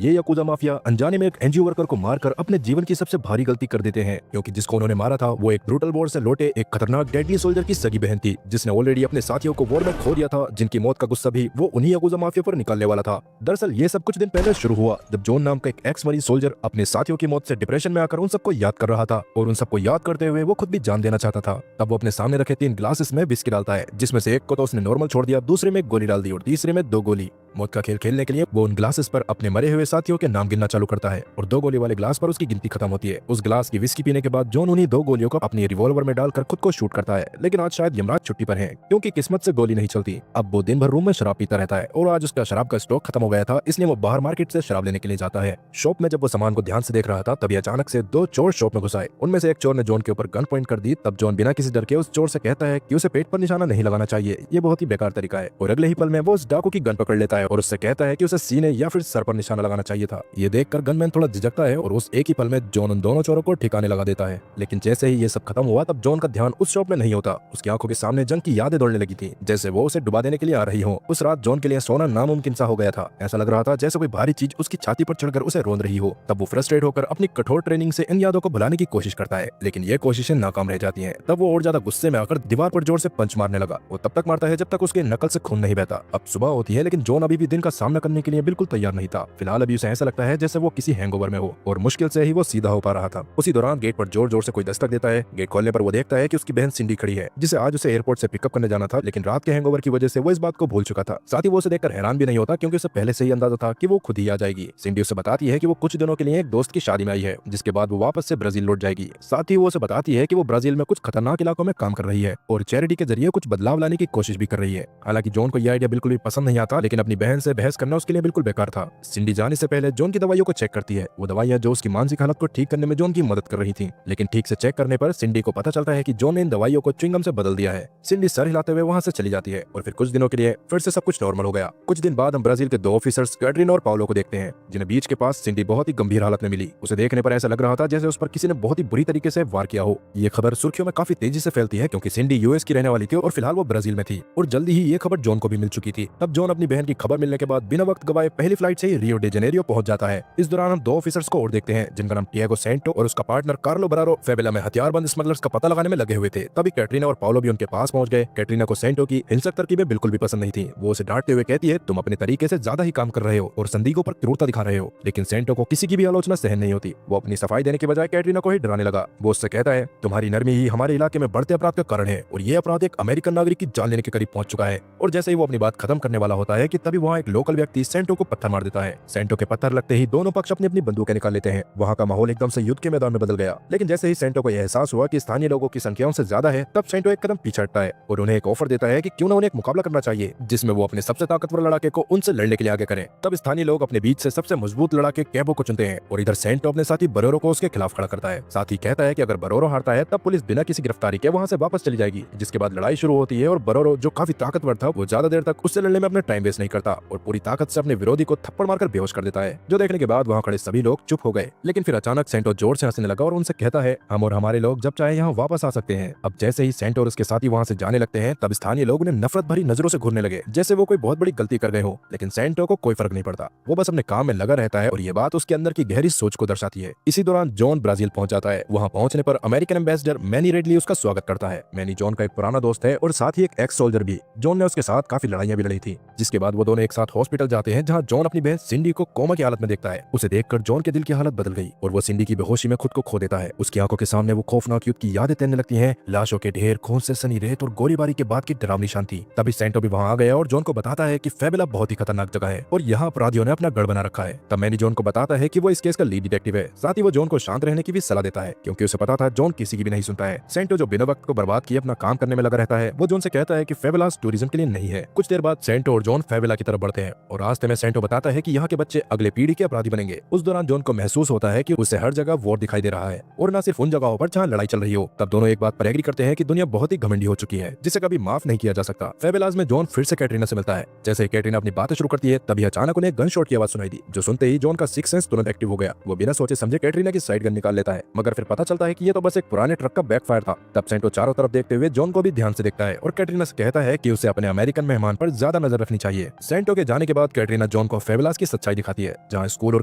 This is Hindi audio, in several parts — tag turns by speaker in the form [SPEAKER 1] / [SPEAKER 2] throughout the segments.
[SPEAKER 1] ये याकुजा माफिया अनजाने में एक एनजीओ वर्कर को मारकर अपने जीवन की सबसे भारी गलती कर देते हैं, क्योंकि जिसको उन्होंने मारा था वो एक ब्रूटल वॉर से लौटे एक खतरनाक डेडली सोल्जर की सगी बहन थी, जिसने ऑलरेडी अपने साथियों को वॉर में खो दिया था, जिनकी मौत का गुस्सा भी वो उन्हीं याकुजा माफिया पर निकालने वाला था। दरअसल ये सब कुछ दिन पहले शुरू हुआ जब जॉन नाम का एक एक्स मरीज सोल्जर अपने साथियों की मौत से डिप्रेशन में आकर उन सबको याद कर रहा था, और उन सबको याद करते हुए वो खुद भी जान देना चाहता था। तब वो अपने सामने रखे 3 ग्लासेस में विस्की डालता है, जिसमें से एक को तो उसने नॉर्मल छोड़ दिया, दूसरे में एक गोली डाल दी और तीसरे में 2 गोली। मौत का खेल खेलने के लिए वो उन ग्लासेस पर अपने मरे हुए साथियों के नाम गिनना चालू करता है और 2 गोली वाले ग्लास पर उसकी गिनती खत्म होती है। उस ग्लास की विस्की पीने के बाद जॉन उन्हीं 2 गोलियों को अपनी रिवॉल्वर में डालकर खुद को शूट करता है, लेकिन आज शायद यमराज छुट्टी पर है, क्योंकि किस्मत से गोली नहीं चलती। अब वो दिन भर रूम में शराब पीता रहता है और आज उसका शराब का स्टॉक खत्म हो गया था, इसलिए वो बाहर मार्केट से शराब लेने के लिए जाता है। शॉप में जब वो सामान को ध्यान से देख रहा था तभी अचानक से 2 चोर शॉप में घुस आए। उनमें से एक चोर ने जॉन के ऊपर गन पॉइंट कर दी। तब जॉन बिना किसी डर के उस चोर से कहता है कि उसे पेट पर निशाना नहीं लगाना चाहिए, ये बहुत ही बेकार तरीका है, और अगले ही पल में वो उस डाकू की गन पकड़ लेता है और उससे कहता है कि उसे सीने या फिर सर पर निशाना लगाना चाहिए था। ये देखकर गनमैन थोड़ा झिझकता है और उस एक ही पल में जॉन उन दोनों चोरों को ठिकाने लगा देता है। लेकिन जैसे ही ये सब खत्म हुआ तब जॉन का ध्यान उस शॉप में नहीं होता। उसकी आंखों के सामने जंग की यादें दौड़ने लगी थी, जैसे वो उसे डुबा देने के लिए आ रही हो। उस रात जॉन के लिए सोना नामुमकिन सा हो गया था। ऐसा लग रहा था जैसे कोई भारी चीज उसकी छाती पर चढ़कर उसे रोंद रही हो। तब वो फ्रस्ट्रेट होकर अपनी कठोर ट्रेनिंग से इन यादों को भुलाने की कोशिश करता है, लेकिन ये कोशिशें नाकाम रह जाती हैं। तब वो और ज्यादा गुस्से में आकर दीवार पर जोर से पंच मारने लगा। वो तब तक मारता है जब तक उसके नकल से खून नहीं बहता। अब सुबह होती है, लेकिन जॉन अभी भी दिन का सामना करने के लिए बिल्कुल तैयार नहीं था। फिलहाल अभी उसे ऐसा लगता है जैसे वो किसी हैंगओवर में हो और मुश्किल से ही वो सीधा हो पा रहा था। उसी दौरान गेट पर जोर जोर से कोई दस्तक देता है। गेट खोलने पर वो देखता है कि उसकी बहन सिंडी खड़ी है, जिसे आज उसे एयरपोर्ट से पिकअप करने जाना था, लेकिन रात के हैंगओवर की वजह से वो इस बात को भूल चुका था। साथ ही वो उसे देखकर हैरान भी नहीं होता, क्योंकि उसे पहले से ही अंदाजा था कि वो खुद ही आ जाएगी। सिंडी उसे बताती है कि वो कुछ दिनों के लिए एक दोस्त की शादी में आई है, जिसके बाद वो वापस से ब्राजील लौट जाएगी। साथ ही वो उसे बताती है कि वो ब्राजील में कुछ खतरनाक इलाकों में काम कर रही है और चैरिटी के जरिए कुछ बदलाव लाने की कोशिश भी कर रही है। हालांकि जॉन को यह आइडिया बिल्कुल भी पसंद नहीं आता, लेकिन अपनी बहन से बहस करना उसके लिए बिल्कुल बेकार था। सिंडी जाने से पहले जॉन की दवाइयों को चेक करती है। वो दवाइयां जो उसकी मानसिक हालत को ठीक करने में जॉन की मदद कर रही थी, लेकिन ठीक से चेक करने पर सिंडी को पता चलता है कि जॉन ने इन दवाइयों को च्युइंगम से बदल दिया है। सिंडी सर हिलाते हुए वहां से चली जाती है और फिर कुछ दिनों के लिए फिर से सब कुछ नॉर्मल हो गया। कुछ दिन बाद हम ब्राजील के 2 ऑफिसर्स कैटरीना और पाउलो को देखते हैं, जिन्हें बीच के पास सिंडी बहुत ही गंभीर हालत में मिली। उसे देखने पर ऐसा लग रहा था जैसे उस पर किसी ने बहुत ही बुरी तरीके से वार किया हो। ये खबर सुर्खियों में काफी तेजी से फैलती है, क्योंकि सिंडी यूएस की रहने वाली थी और फिलहाल वो ब्राजील में थी, और जल्दी ही ये खबर जॉन को भी मिल चुकी थी। तब जॉन अपनी बहन की खबर मिलने के बाद बिना वक्त गवाए पहली फ्लाइट से ही रियो डे जेनेरियो पहुंच जाता है। इस दौरान हम 2 ऑफिसर्स को और देखते हैं, जिनका नाम टियागो सेंटो और उसका पार्टनर कार्लो बरारो फेवेला में हथियारबंद स्मगलर्स का पता लगाने में लगे हुए थे। तभी कैटरीना और पाउलो भी उनके पास पहुंच गए। कैटरीना को सेंटो की हिंसक तरकीबें बिल्कुल भी पसंद नहीं थी। वो उसे डांटते हुए कहती है, तुम अपने तरीके से ज्यादा ही काम कर रहे हो और संदिग्धों पर क्रूरता दिखा रहे हो। लेकिन सेंटो को किसी की भी आलोचना सहन नहीं होती। वो अपनी सफाई देने के बजाय कैटरीना को ही डराने लगा। वो उससे कहता है, तुम्हारी नरमी ही हमारे इलाके में बढ़ते अपराध का कारण है, और ये अपराध एक अमेरिकन नागरिक की जान लेने के करीब पहुंच चुका है। और जैसे ही वो अपनी बात खत्म करने वाला होता है कि तभी वहाँ एक लोकल व्यक्ति सेंटो को पत्थर मार देता है। सेंटो के पत्थर लगते ही दोनों पक्ष अपनी अपनी बंदूकें निकाल लेते हैं। वहाँ का माहौल एकदम से युद्ध के मैदान में बदल गया। लेकिन जैसे ही सेंटो को यह एहसास हुआ कि स्थानीय लोगों की संख्याओं से ज्यादा है, तब सेंटो एक कदम पीछे हटता है और उन्हें एक ऑफर देता है कि क्यों न उन्हें एक मुकाबला करना चाहिए, जिसमें वो अपने सबसे ताकतवर लड़ाके को उनसे लड़ने के लिए आगे करें। तब स्थानीय लोग अपने बीच से सबसे मजबूत लड़ाके कैबो को चुनते हैं, और इधर सेंटो अपने साथी बरोरो को उसके खिलाफ खड़ा करता है। साथ ही कहता है कि अगर बरोरो हारता है तब पुलिस बिना किसी गिरफ्तारी के वहाँ से वापस चली जाएगी। जिसके बाद लड़ाई शुरू होती है और बरोरो, जो काफी ताकतवर था, वो ज्यादा देर तक उससे लड़ने में अपना टाइम वेस्ट नहीं करता और पूरी ताकत से अपने विरोधी को थप्पड़ मारकर बेहोश कर देता है। जो देखने के बाद वहाँ खड़े सभी लोग चुप हो गए। लेकिन फिर अचानक सेंटो जोर से हंसने लगा और उनसे कहता है, हम और हमारे लोग जब चाहे यहाँ वापस आ सकते हैं। अब जैसे ही सेंटो और उसके साथी वहाँ से जाने लगते हैं, तब स्थानीय लोग उन्हें नफरत भरी नजरों से घूरने लगे, जैसे वो कोई बहुत बड़ी गलती कर गए हो। लेकिन सेंटो को कोई फर्क नहीं पड़ता। वो बस अपने काम में लगा रहता है और ये बात उसके अंदर की गहरी सोच को दर्शाती है। इसी दौरान जॉन ब्राजील पहुंच जाता है। वहाँ पहुंचने पर अमेरिकन एम्बेसडर मैनी रेडली उसका स्वागत करता है। मैनी जॉन का एक पुराना दोस्त है और साथ ही एक एक्स सोल्जर भी। जॉन ने उसके साथ काफी लड़ाइयां भी लड़ी थी। जिसके बाद वो दोनों एक साथ हॉस्पिटल जाते हैं, जहाँ जॉन अपनी बहन सिंडी को कोमा की हालत में देखता है। उसे देखकर जॉन के दिल की हालत बदल गई और वो सिंडी की बेहोशी में खुद को खो देता है। उसकी आंखों के सामने वो खौफनाक युद्ध की यादें तैरने लगती हैं, लाशों के ढेर, खून से सनी रेत और गोलीबारी के बाद की डरावनी शांति। तभी सेंटो भी वहाँ आ गया और जॉन को बताता है कि फेवेला बहुत ही खतरनाक जगह है और यहाँ अपराधियों ने अपना गढ़ बना रखा है। तब मैनी जॉन को बताता है कि वो इस केस का लीड डिटेक्टिव है। साथ ही वो जॉन को शांत रहने की भी सलाह देता है, क्योंकि उसे पता था जॉन किसी की भी नहीं सुनता है। सेंटो, जो बिना वक्त को बर्बाद किए अपना काम करने में लगा रहता है, वो जॉन से कहता है कि फेवेलास टूरिज्म के लिए नहीं है। कुछ देर बाद सेंटो और जॉन फेवेला की तरफ बढ़ते हैं और रास्ते में सेंटो बताता है कि यहाँ के बच्चे अगले पीढ़ी के अपराधी बनेंगे। उस दौरान जॉन को महसूस होता है कि उसे हर जगह वॉर दिखाई दे रहा है, और न सिर्फ उन जगहों पर जहाँ लड़ाई चल रही हो। तब दोनों एक बात पर एग्री करते हैं कि दुनिया बहुत ही घमंडी हो चुकी है, जिसे कभी माफ नहीं किया जा सकता। फेवेलास में जॉन फिर से कैटरीना से मिलता है। जैसे ही कैटरीना अपनी बातें शुरू करती है, तभी अचानक उन्हें गन शॉट की आवाज सुनाई दी, जो सुनते ही जॉन का सिक्स सेंस तुरंत एक्टिव हो गया। वो बिना सोचे समझे कैटरीना की साइड गन निकाल लेता है, मगर फिर पता चलता है कि ये तो बस एक पुराने ट्रक का बैकफायर था। तब सेंटो चारों तरफ देखते हुए जॉन को भी ध्यान से देखता है और कैटरीना से कहता है कि उसे अपने अमेरिकन मेहमान पर ज्यादा नजर रखनी चाहिए। सेंटो के जाने के बाद कैटरीना जॉन को फेबुलस की सच्चाई दिखाती है, जहां स्कूल और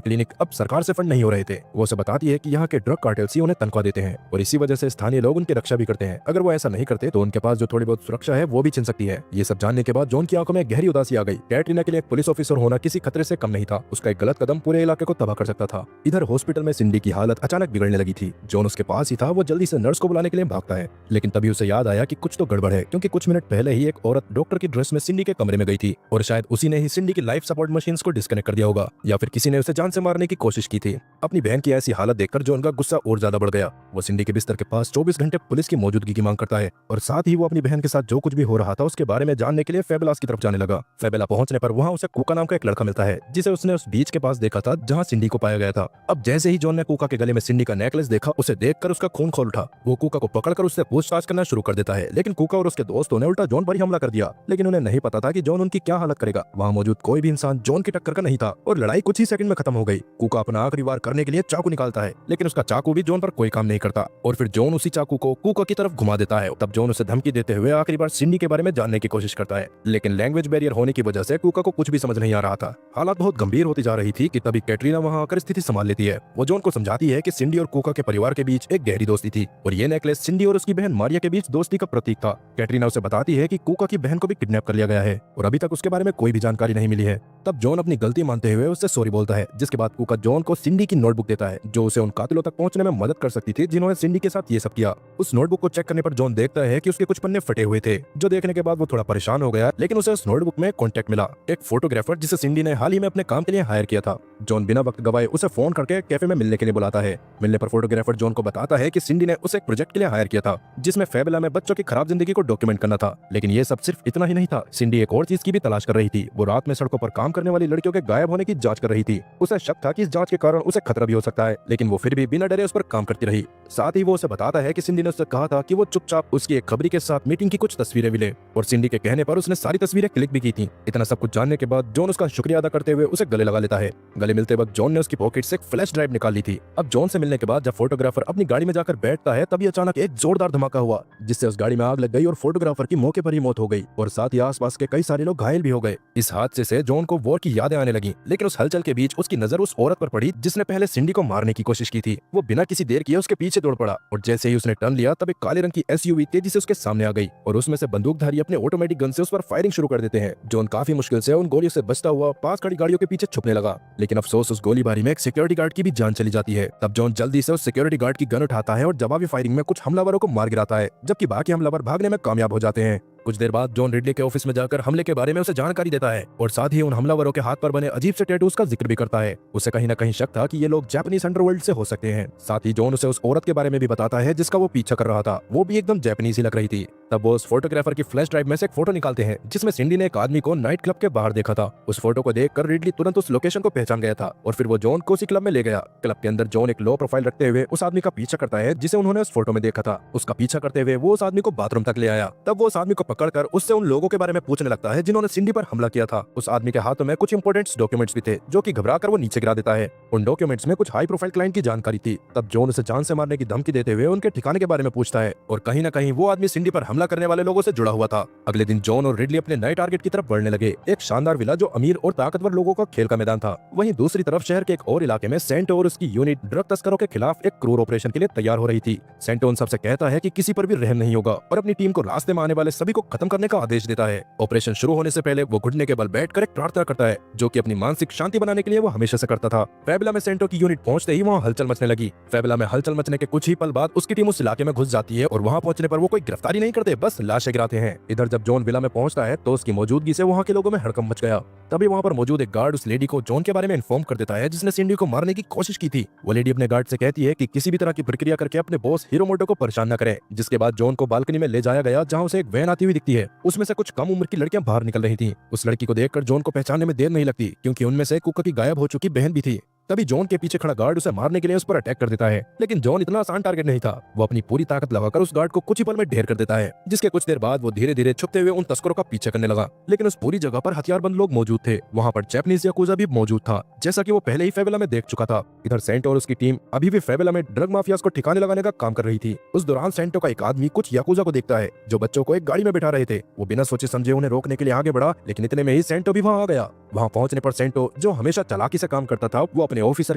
[SPEAKER 1] क्लिनिक अब सरकार से फंड नहीं हो रहे थे। वो उसे बताती है कि यहाँ के ड्रग कार्टेल्स ही उन्हें तनख्वाह देते हैं और इसी वजह से स्थानीय लोग उनकी रक्षा भी करते हैं। अगर वो ऐसा नहीं करते तो उनके पास जो थोड़ी बहुत सुरक्षा है वो भी छिन सकती है। ये सब जानने के बाद जॉन की आंखों में गहरी उदासी आ गई। कैटरीना के लिए एक पुलिस ऑफिसर होना किसी खतरे से कम नहीं था। उसका एक गलत कदम पूरे इलाके को तबाह कर सकता था। इधर हॉस्पिटल में सिंडी की हालत अचानक बिगड़ने लगी थी। जॉन उसके पास ही था। वो जल्दी से नर्स को बुलाने के लिए भागता है, लेकिन तभी उसे याद आया कि कुछ तो गड़बड़ है, क्योंकि कुछ मिनट पहले ही एक औरत डॉक्टर की ड्रेस में सिंडी के कमरे में गई थी और शायद उसी ने ही सिंडी की लाइफ सपोर्ट मशीन्स को डिस्कनेक्ट कर दिया होगा, या फिर किसी ने उसे जान से मारने की कोशिश की थी। अपनी बहन की ऐसी हालत देखकर जॉन का गुस्सा और ज्यादा बढ़ गया। वो सिंडी के बिस्तर के पास 24 घंटे पुलिस की मौजूदगी की मांग करता है और साथ ही वो अपनी बहन के साथ जो कुछ भी हो रहा था उसके बारे में जानने के लिए फेबुलस की तरफ जाने लगा। फेबुला पहुंचने पर वहां उसे कूका नाम का एक लड़का मिलता है, जिसे उसने उस बीच के पास देखा था जहां सिंडी को पाया गया था। अब जैसे ही जॉन ने कूका के गले में सिंडी का नेकलेस देखा, उसे देखकर उसका खून खोल उठा। वो कूका को पकड़कर उससे पूछताछ करना शुरू कर देता है, लेकिन कूका और उसके दोस्तों ने उल्टा जॉन पर ही हमला कर दिया। लेकिन उन्हें नहीं पता था कि जॉन उनकी क्या हालत करेगा। वहां मौजूद कोई भी इंसान जॉन की टक्कर का नहीं था और लड़ाई कुछ ही सेकंड में खत्म हो गई। कूका अपना आखिरी वार करने के लिए चाकू निकालता है, लेकिन उसका चाकू भी जॉन पर कोई काम नहीं करता और फिर जॉन उसी चाकू को कूका की तरफ घुमा देता है। तब जॉन उसे धमकी देते हुए आखिरी बार सिंडी के बारे में जानने की कोशिश करता है, लेकिन लैंग्वेज बैरियर होने की वजह से कूका को कुछ भी समझ नहीं आ रहा था। हालात बहुत गंभीर होती जा रही थी कि तभी कैटरीना वहां आकर स्थिति संभाल लेती है। वो जॉन को समझाती है कि सिंडी और कूका के परिवार के बीच एक गहरी दोस्ती थी और ये नेकलेस सिंडी और उसकी बहन मारिया के बीच दोस्ती का प्रतीक था। कैटरीना उसे बताती है कि कूका की बहन को भी किडनैप कर लिया गया है और अभी तक उसके बारे में कोई भी जानकारी नहीं मिली है। तब जॉन अपनी गलती मानते हुए उससे सॉरी बोलता है, जिसके बाद कूका जॉन को सिंडी की नोटबुक देता है जो उसे उन कातिलों तक पहुंचने में मदद कर सकती थी जिन्होंने सिंडी के साथ ये सब किया। उस नोटबुक को चेक करने पर जॉन देखता है कि उसके कुछ पन्ने फटे हुए थे, जो देखने के बाद वो थोड़ा परेशान हो गया। लेकिन उसे उस नोटबुक में कॉन्टेक्ट मिला, एक फोटोग्राफर जिसे सिंडी ने हाल ही में अपने काम के लिए हायर किया था। जॉन बिना वक्त गवाए उसे फोन करके कैफे में मिलने के लिए बुलाता है। मिलने पर फोटोग्राफर जॉन को बताता है कि सिंडी ने उसे एक प्रोजेक्ट के लिए हायर किया था, जिसमें फेबुला में बच्चों की खराब जिंदगी को डॉक्यूमेंट करना था। लेकिन ये सब सिर्फ इतना ही नहीं था। सिंडी एक और चीज की भी तलाश कर रही थी। वो रात में सड़कों पर काम करने वाली लड़कियों के गायब होने की जांच कर रही थी। उसे शक था कि इस जांच के कारण उसे खतरा भी हो सकता है, लेकिन वो फिर भी बिना डरे उस पर काम करती रही। साथ ही वो उसे बताता है कि सिंडी ने उससे कहा था कि वो चुपचाप उसकी एक खबरी के साथ मीटिंग की कुछ तस्वीरें भी ले, और सिंडी के कहने पर उसने सारी तस्वीरें क्लिक भी की थी। इतना सब कुछ जानने के बाद जॉन उसका शुक्रिया अदा करते हुए उसे गले लगा लेता है। गले मिलते वक्त जॉन ने उसकी पॉकेट से एक फ्लैश ड्राइव निकाल ली थी। अब जॉन से मिलने के बाद जब फोटोग्राफर अपनी गाड़ी में जाकर बैठता है, तभी अचानक एक जोरदार धमाका हुआ, जिससे उस गाड़ी में आग लग गई और फोटोग्राफर की मौके पर ही मौत हो गई और साथ ही आसपास के कई सारे लोग घायल भी हो गए। इस हादसे से जॉन को वॉर की यादें आने लगी, लेकिन उस हलचल के बीच उसकी नजर उस औरत पर पड़ी जिसने पहले सिंडी को मारने की कोशिश की थी। वो बिना किसी देर किए उसके पीछे दौड़ पड़ा और जैसे ही उसने टर्न लिया, तब एक काले रंग की एसयूवी तेजी से उसके सामने आ गई और उसमें से बंदूकधारी अपने ऑटोमेटिक गन से उस पर फायरिंग शुरू कर देते हैं। जॉन काफी मुश्किल से उन गोलियों से बचता हुआ पास खड़ी गाड़ियों के पीछे छुपने लगा, लेकिन अफसोस उस गोलीबारी में एक सिक्योरिटी गार्ड की भी जान चली जाती है। तब जॉन जल्दी से उस सिक्योरिटी गार्ड की गन उठाता है और जवाबी फायरिंग में कुछ हमलावरों को मार गिराता है, जबकि बाकी हमलावर भागने में कामयाब हो जाते हैं। कुछ देर बाद जॉन रिडले के ऑफिस में जाकर हमले के बारे में उसे जानकारी देता है और साथ ही उन हमलावरों के हाथ पर बने अजीब से टैटूज का जिक्र भी करता है। उसे कहीं न कहीं शक था कि ये लोग जापानीज अंडरवर्ल्ड से हो सकते हैं। साथ ही जॉन उसे उस औरत के बारे में भी बताता है जिसका वो पीछा कर रहा था। वो भी एकदम जापानीज ही लग रही थी। तब वो उस फोटोग्राफर की फ्लैश ड्राइव में से एक फोटो निकालते हैं जिसमें सिंडी ने एक आदमी को नाइट क्लब के बाहर देखा था। उस फोटो को देखकर रिडली तुरंत उस लोकेशन को पहचान गया था और फिर वो जॉन को उसी क्लब में ले गया। क्लब के अंदर जॉन एक लो प्रोफाइल रखते हुए उस आदमी का पीछा करता है जिसे उन्होंने उस फोटो में देखा था। उसका पीछा करते हुए वो उस आदमी को बाथरूम तक ले आया। तब वो उस आदमी को पकड़कर उससे उन लोगों के बारे में पूछने लगता है जिन्होंने सिंडी पर हमला किया था। उस आदमी के हाथों में कुछ इंपॉर्टेंट डॉक्यूमेंट्स भी थे जो कि घबराकर वो नीचे गिरा देता है। उन डॉक्यूमेंट्स में कुछ हाई प्रोफाइल क्लाइंट की जानकारी थी। तब जॉन उसे जान से मारने की धमकी देते हुए उनके ठिकाने के बारे में पूछता है और कहीं न कहीं वो आदमी सिंडी पर हमला करने वाले लोगों से जुड़ा हुआ था। अगले दिन जॉन और रिडली अपने नए टारगेट की तरफ बढ़ने लगे, एक शानदार विला जो अमीर और ताकतवर लोगों का खेल का मैदान था। वहीं दूसरी तरफ शहर के एक और इलाके में सेंटो और उसकी यूनिट ड्रग तस्करों के खिलाफ एक क्रूर ऑपरेशन के लिए तैयार हो रही थी। सेंटो उन सबसे कहता है कि किसी पर भी रहम नहीं होगा और अपनी टीम को रास्ते में आने वाले सभी को खत्म करने का आदेश देता है। ऑपरेशन शुरू होने से पहले वो घुटने के बल बैठकर एक प्रार्थना करता है जो कि अपनी मानसिक शांति बनाने के लिए वो हमेशा से करता था। फेबुला में सेंटो की यूनिट पहुंचते ही वहां हलचल मचने लगी। फेबुला में हलचल मचने के कुछ ही पल बाद उसकी टीम उस इलाके में घुस जाती है और वहां पहुंचने पर वो कोई गिरफ्तारी नहीं करते, बस लाशें गिराते हैं। इधर जब जॉन विला में पहुंचता है तो उसकी मौजूदगी से वहां के लोगों में हड़कंप मच गया। तभी वहां पर मौजूद एक गार्ड उस लेडी को जॉन के बारे में इन्फॉर्म कर देता है जिसने सिंडी को मारने की कोशिश की थी। वो लेडी अपने गार्ड से कहती है कि किसी भी तरह की प्रक्रिया करके अपने बॉस हिरोमोटो को परेशान न करे। जिसके बाद जॉन को बालकनी में ले जाया गया जहां उसे एक वैन आती हुई दिखती है। उसमें से कुछ कम उम्र की लड़कियां बाहर निकल रही थी। उस लड़की को देखकर जॉन को पहचानने में देर नहीं लगती क्योंकि उनमें से कुका की गायब हो चुकी बहन भी थी। तभी जॉन के पीछे खड़ा गार्ड उसे मारने के लिए उस पर अटैक कर देता है, लेकिन जॉन इतना आसान टारगेट नहीं था। वो अपनी पूरी ताकत लगाकर उस गार्ड को कुछ ही पल में ढेर कर देता है, जिसके कुछ देर बाद वो धीरे धीरे छुपते हुए उन तस्करों का पीछा करने लगा। लेकिन उस पूरी जगह पर हथियारबंद लोग मौजूद थे। वहाँ पर जैपनीज याकुजा भी मौजूद था, जैसा कि वो पहले ही फेवेला में देख चुका था। इधर सेंटो और उसकी टीम अभी भी फेवेला में ड्रग माफियाज को ठिकाने लगाने का काम कर रही थी। उस दौरान सेंटो का एक आदमी कुछ याकुजा को देखता है जो बच्चों को एक गाड़ी में बिठा रहे थे। वो बिना सोचे समझे उन्हें रोकने के लिए आगे बढ़ा, लेकिन इतने में ही सेंटो भी वहाँ आ गया। वहाँ पहुंचने पर सेंटो, जो हमेशा चालाकी से काम करता था, वो अपने ऑफिसर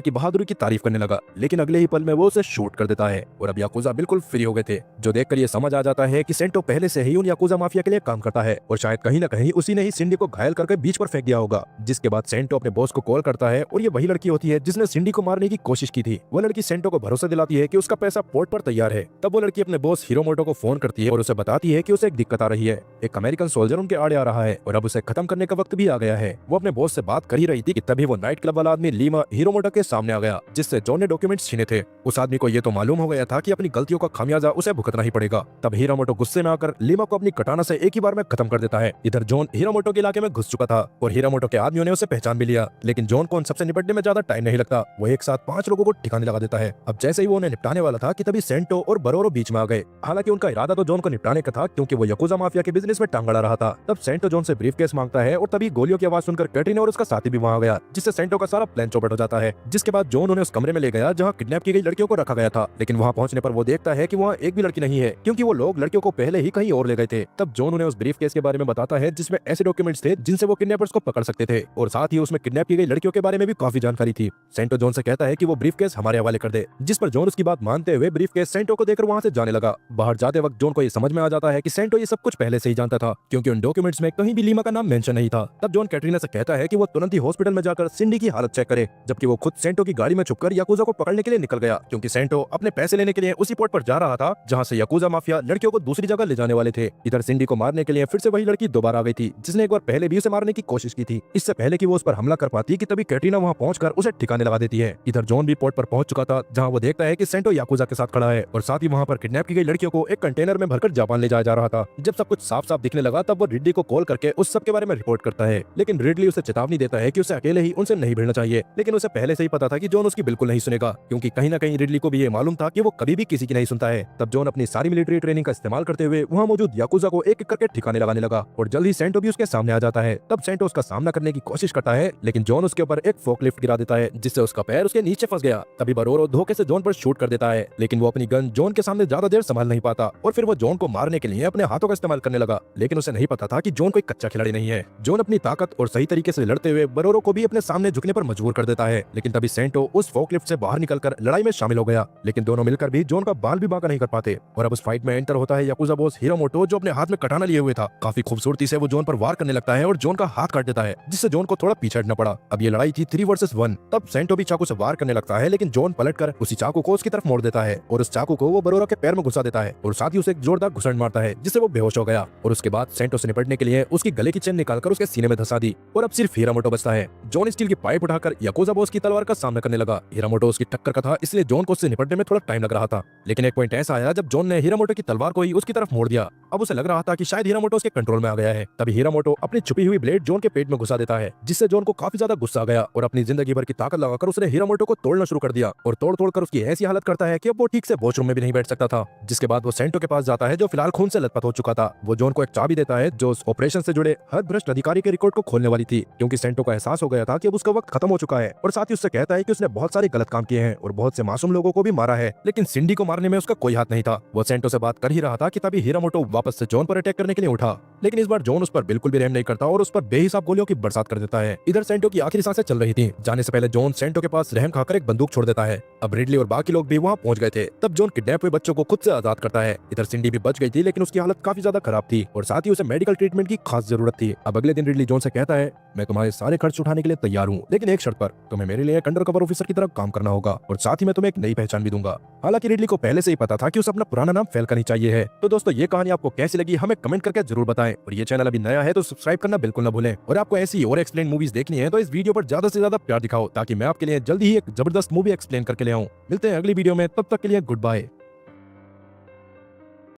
[SPEAKER 1] की बहादुरी की तारीफ करने लगा, लेकिन अगले ही पल में वो उसे शूट कर देता है और अब याकुजा बिल्कुल फ्री हो गए थे। जो देखकर ये समझ आ जाता है कि सेंटो पहले से ही उन याकुजा माफिया के लिए काम करता है और शायद कहीं न कहीं उसी ने ही सिंडी को घायल करके बीच पर फेंक दिया होगा। जिसके बाद सेंटो अपने बॉस को कॉल करता है और ये वही लड़की होती है जिसने सिंडी को मारने की कोशिश की थी। वो लड़की सेंटो को भरोसा दिलाती है कि उसका पैसा पोर्ट पर तैयार है। तब वो लड़की अपने बॉस हिरोमोटो को फोन करती है और उसे बताती है कि उसे एक दिक्कत आ रही है। एक अमेरिकन सोल्जर उनके आड़े आ रहा है और अब उसे खत्म करने का वक्त भी आ गया है। वो अपने बॉस से बात कर ही रही थी कि तभी वो नाइट क्लब वाला आदमी लीमा हिरोमोटो के सामने आ गया, जिससे जॉन ने डॉक्यूमेंट्स छीने थे। उस आदमी को ये तो मालूम हो गया था कि अपनी गलतियों का खामियाजा उसे भुगतना ही पड़ेगा। तब हिरोमोटो गुस्से में आकर लीमा को अपनी कटाना से एक ही बार में खत्म कर देता है। इधर जॉन हिरोमोटो के इलाके में घुस चुका था और हिरोमोटो के आदमियों ने उसे पहचान भी लिया, लेकिन जॉन को उन सबसे निपटने में ज्यादा टाइम नहीं लगता। वो एक साथ 5 लोगों को ठिकाने लगा देता है। अब जैसे ही वो उन्हें निपटाने वाला था कि तभी सेंटो और बरोरो बीच में आ गए। हालांकि उनका इरादा तो जॉन को निपटाने का था, क्योंकि वो याकुजा माफिया के बिजनेस में टांग अड़ा रहा था। तब सेंटो जॉन से ब्रीफकेस मांगता है और तभी गोलियों की आवाज सुनकर कैटरीना और उसका साथी भी वहां आ गया, जिससे सेंटो का सारा प्लान चौपट हो जाता है। जिसके बाद जॉन उन्हें उस कमरे में ले गया जहां किडनैप की गई लड़कियों को रखा गया था, लेकिन वहां पहुंचने पर वो देखता है कि वहां एक भी लड़की नहीं है, क्योंकि वो लोग लड़कियों को पहले ही कहीं और ले गए थे। तब जॉन उन्हें उस ब्रीफकेस के बारे में बताता है जिसमें ऐसे डॉक्यूमेंट्स थे जिनसे वो किडनैपर्स को पकड़ सकते थे और साथ ही उसमें किडनैप की गई लड़कियों के बारे में भी काफी जानकारी थी। सेंटो जॉन से कहता है कि वो ब्रीफकेस हमारे हवाले कर दे, जिस पर जॉन उसकी बात मानते हुए ब्रीफकेस सेंटो को देकर वहां से जाने लगा। बाहर जाते वक्त जॉन को ये समझ में आ जाता है कि सेंटो ये सब कुछ पहले से ही जानता था, क्योंकि उन डॉक्यूमेंट्स में कहीं भी लीमा का नाम मेंशन नहीं था। तब जॉन कैटरीना से कहता है कि वो तुरंत ही हॉस्पिटल में जाकर सिंडी की हालत चेक करे, जबकि वो खुद सेंटो की गाड़ी में छुपकर याकुजा को पकड़ने के लिए निकल गया, क्योंकि सेंटो अपने पैसे लेने के लिए उसी पोर्ट पर जा रहा था जहां से याकुजा माफिया लड़कियों को दूसरी जगह ले जाने वाले थे। इधर सिंडी को मारने के लिए फिर से वही लड़की दोबारा आ गई थी, जिसने एक बार पहले भी उसे मारने की कोशिश की थी। इससे पहले कि वो उस पर हमला कर पाती कि तभी कैटरीना वहां पहुंचकर उसे ठिकाने लगा देती है। इधर जॉन भी पोर्ट पर पहुंच चुका था, जहां वो देखता है कि सेंटो याकुजा के साथ खड़ा है और साथ ही वहां पर किडनैप की गई लड़कियों को एक कंटेनर में भरकर जापान ले जाया जा रहा था। जब सब कुछ साफ साफ दिखने लगा तब वो रिडली को कॉल करके उस सब के बारे में रिपोर्ट करता है, लेकिन रिडली उसे चेतावनी देता है कि उसे अकेले ही उनसे नहीं भिड़ना चाहिए। लेकिन उसे पहले से ही पता था कि जॉन उसकी बिल्कुल नहीं सुनेगा, क्योंकि कहीं न कहीं रिडली को भी ये मालूम था कि वो कभी भी किसी की नहीं सुनता है। तब जॉन अपनी सारी मिलिट्री ट्रेनिंग का इस्तेमाल करते हुए वहाँ मौजूद याकुजा को एक एक करके ठिकाने लगाने लगा और जल्द ही सेंटो भी उसके सामने आ जाता है। तब सेंटो उसका सामना करने की कोशिश करता है, लेकिन जॉन उसके ऊपर एक फोकलिफ्ट गिरा देता है, जिससे उसका पैर उसके नीचे फंस गया। तभी बरोरो धोखे से जॉन पर शूट कर देता है, लेकिन वो अपनी गन जॉन के सामने ज्यादा देर संभाल नहीं पाता और फिर वो जॉन को मारने के लिए अपने हाथों का इस्तेमाल करने लगा। लेकिन उसे नहीं पता था कि जॉन कोई कच्चा खिलाड़ी नहीं है। जॉन अपनी ताकत और सही तरीके से लड़ते हुए बरोरो को भी अपने सामने झुकने पर मजबूर कर देता है, लेकिन तभी सेंटो उस फोकलिफ्ट से बाहर निकलकर लड़ाई में शामिल हो गया। लेकिन दोनों मिलकर भी जॉन का बाल भी बांका नहीं कर पाते और अब उस फाइट में एंटर होता है याकुजा बॉस हिरोमोटो, जो अपने हाथ में कटाना लिए हुए था। काफी खूबसूरती से वो जॉन पर वार करने लगता है और जॉन का हाथ काट देता है, जिससे जॉन को थोड़ा पीछे हटना पड़ा। अब ये लड़ाई थी 3 वर्सेस 1। तब सेंटो भी चाकू से वार करने लगता है, लेकिन जॉन पलटकर उसी चाकू को उसकी तरफ मोड़ देता है और उस चाकू को वो बरोरा के पैर में घुसा देता है और साथ ही उसे एक जोरदार घुसड़ मारता है, जिससे वो बेहोश हो गया। और उसके बाद सेंटो से निपटने के लिए उसकी गले की चेन निकालकर उसके सीने में धंसा दी और अब सिर्फ हिरोमोटो बचता है। जॉन स्टील की पाइप उठाकर याकुजा बॉस की तलवार का सामना करने लगा। हिरोमोटो उसकी टक्कर का था, इसलिए जॉन को उससे निपटने में थोड़ा टाइम लग रहा था। लेकिन एक पॉइंट ऐसा आया जब जॉन ने हिरोमोटो की तलवार को ही उसकी तरफ मोड़ दिया। अब उसे लग रहा था कि शायद हिरोमोटो उसके कंट्रोल में आ गया है। तभी हिरोमोटो अपनी छुपी हुई ब्लेड जॉन के पेट में घुसा देता है, जिससे जॉन को काफी ज्यादा गुस्सा आ गया और अपनी जिंदगी भर की ताकत लगाकर उसने हिरोमोटो को तोड़ना शुरू कर दिया और तोड़ कर उसकी ऐसी हालत करता है कि अब वो ठीक से वॉशरूम में भी नहीं बैठ सकता था। जिसके बाद वो सेंटो के पास जाता है, जो फिलहाल खून से लथपथ हो चुका था। वो जॉन को एक चाबी देता है जो उस ऑपरेशन से जुड़े हर भ्रष्ट अधिकारी के रिकॉर्ड को खोलने वाली थी, क्योंकि सेंटो को एहसास हो गया था कि अब उसका वक्त खत्म हो चुका है। और साथ ही उससे कहता है कि उसने बहुत सारे गलत काम किए हैं और बहुत से मासूम लोगों को भी मारा है, लेकिन सिंडी को मारने में उसका कोई हाथ नहीं था। वो सेंटो से बात कर ही रहा था कि तभी हिरोमोटो वापस से जॉन पर अटैक करने के लिए उठा, लेकिन इस बार जॉन उस पर बिल्कुल भी रहम नहीं करता और उस पर बेहिसाब गोलियों की बरसात कर देता है। इधर सेंटो की आखिरी सांसें चल रही थी। जाने से पहले जॉन सेंटो के पास रहम खाकर एक बंदूक छोड़ देता है। अब रिडली और बाकी लोग भी वहाँ पहुंच गए थे। तब जॉन किडनैप हुए बच्चों को खुद से आजाद करता है। इधर सिंडी भी बच गई थी, लेकिन उसकी हालत काफी ज्यादा खराब थी और साथ ही उसे मेडिकल ट्रीटमेंट की खास जरूरत थी। अब अगले दिन रिडली जॉन से कहता है, मैं तुम्हारे सारे खर्च उठाने के लिए तैयार हूँ, लेकिन एक शर्त पर, तुम्हें मेरे लिए एक अंडर कवर ऑफिसर की तरह काम करना होगा और साथ ही मैं तुम्हें एक नई पहचान भी दूंगा। हालांकि रिडली को पहले से ही पता था कि उसे अपना पुराना नाम फेल करनी चाहिए है। तो दोस्तों, ये कहानी आपको कैसी लगी हमें कमेंट करके जरूर बताएं और ये चैनल अभी नया है तो सब्सक्राइब करना बिल्कुल न भूलें। और आपको ऐसी और एक्सप्लेन मूवीज देखनी है तो इस वीडियो पर ज्यादा से ज्यादा प्यार दिखाओ, ताकि मैं आपके लिए जल्दी ही एक जबरदस्त मूवी एक्सप्लेन करके ले आऊं। मिलते हैं अगली वीडियो में, तब तक के लिए गुड बाय।